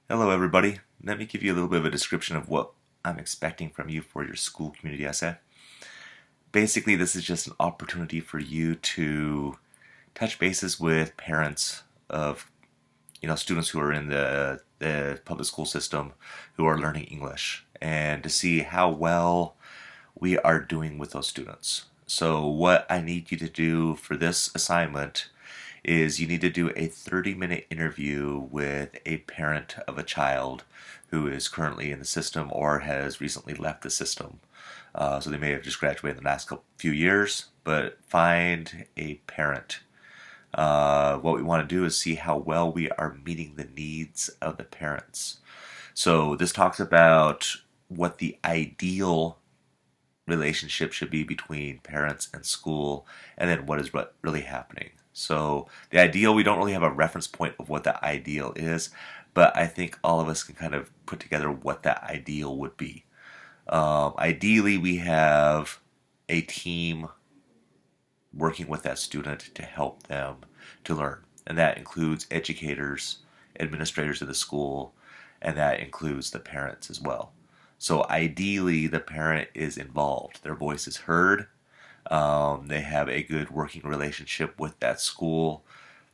Hello, everybody. Let me give you a little bit of a description of what I'm expecting from you for your school community essay. Basically, this is just an opportunity for you to touch bases with parents of students who are in the public school system who are learning English and to see how well we are doing with those students. So, what I need you to do for this assignment is you need to do a 30-minute interview with a parent of a child who is currently in the system or has recently left the system. So they may have just graduated in the last few years, but find a parent. What we want to do is see how well we are meeting the needs of the parents. So this talks about what the ideal relationship should be between parents and school, and then what is really happening. So the ideal, we don't really have a reference point of what the ideal is, but I think all of us can kind of put together what that ideal would be. Ideally, we have a team working with that student to help them to learn, and that includes educators, administrators of the school, and that includes the parents as well. So ideally, the parent is involved. Their voice is heard. They have a good working relationship with that school.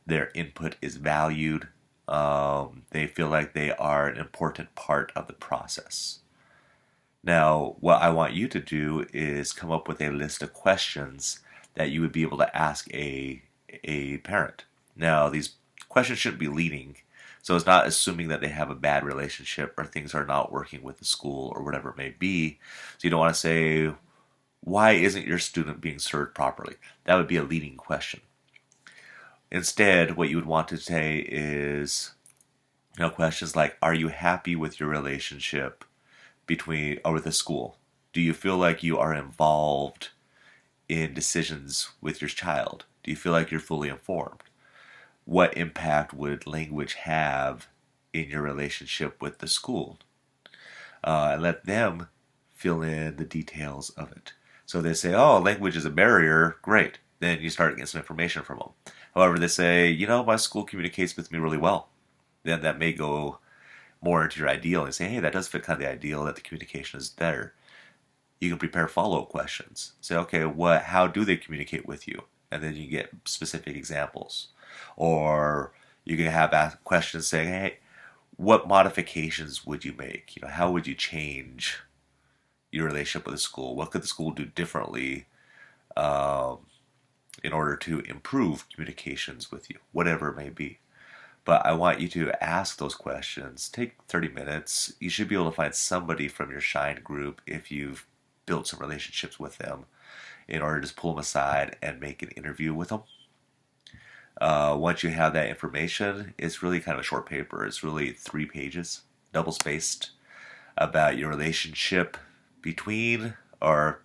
Their input is valued. They feel like they are an important part of the process. Now, what I want you to do is come up with a list of questions that you would be able to ask a parent. Now, these questions shouldn't be leading, so it's not assuming that they have a bad relationship or things are not working with the school or whatever it may be. So you don't want to say, why isn't your student being served properly? That would be a leading question. Instead, what you would want to say is, questions like, are you happy with your relationship between or with the school? Do you feel like you are involved in decisions with your child? Do you feel like you're fully informed? What impact would language have in your relationship with the school? And let them fill in the details of it. So they say, oh, language is a barrier, great. Then you start getting some information from them. However, they say, my school communicates with me really well. Then that may go more into your ideal and say, hey, that does fit kind of the ideal that the communication is there. You can prepare follow-up questions. Say, okay, how do they communicate with you? And then you get specific examples. Or you can have questions saying, hey, what modifications would you make? How would you change your relationship with the school? What could the school do differently um, in order to improve communications with you? Whatever it may be. But I want you to ask those questions. Take 30 minutes. You should be able to find somebody from your Shine group if you've built some relationships with them in order to just pull them aside and make an interview with them. Once you have that information, it's really kind of a short paper. It's really 3 pages, double spaced, about your relationship between, or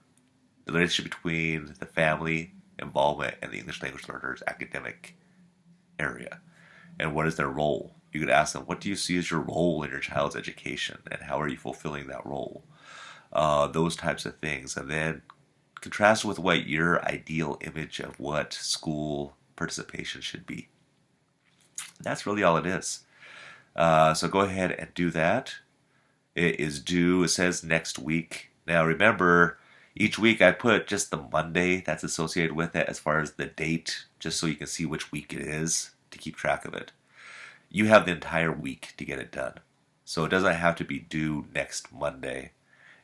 the relationship between the family involvement and the English language learners academic area. And what is their role? You could ask them, what do you see as your role in your child's education, and how are you fulfilling that role? Those types of things. And then contrast with what your ideal image of what school participation should be. That's really all it is. So go ahead and do that. It is due, it says next week. Now remember, each week I put just the Monday that's associated with it as far as the date, just so you can see which week it is to keep track of it. You have the entire week to get it done. So it doesn't have to be due next Monday.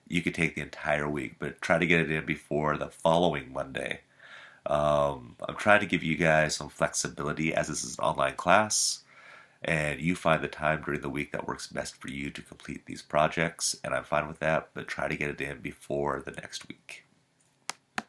You could take the entire week, but try to get it in before the following Monday. I'm trying to give you guys some flexibility as this is an online class, and you find the time during the week that works best for you to complete these projects, and I'm fine with that, but try to get it in before the next week.